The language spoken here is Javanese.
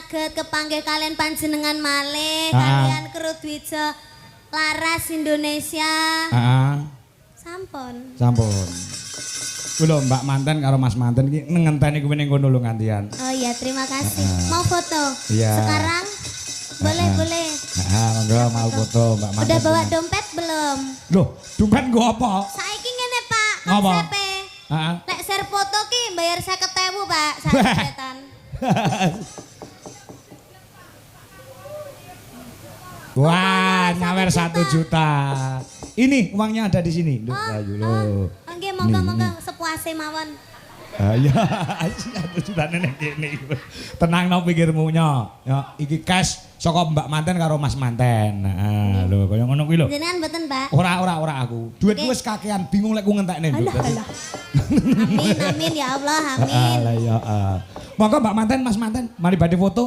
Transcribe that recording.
saged kepanggih kalian panjenengan malih kalian Krudwijo Laras Indonesia. Sampun. Sampun. Kulo Mbak Manten karo Mas Manten iki ngenteni kuwi ning kono lho gantian. Oh iya, terima kasih. Mau foto? Iya. Sekarang? Boleh. Monggo mau foto Mbak Manten. Udah bawa dompet belum? Loh, dompet nggo apa? Saiki ngene, Pak. Ngapa? Konsepe. Heeh. Lek share foto ki bayar 50.000, Pak. Saketan. Wah, nyawer 1 juta. Ini uangnya ada di sini. Loh, ayo lho. Nggih, monggo sepuase mawon. Ya, 1 juta nenek kene iku. Tenangno pikirmu nya. Ya, iki cash saka Mbak Manten karo Mas Manten. Nah, lho kaya ngono kuwi lho. Jenengan mboten, Pak? Ora aku. Duitku wis kakean, bingung lek ku ngentekne. Alah. Amin ya Allah, amin. Alah ya. Monggo Mbak Manten, Mas Manten, mari badhe foto.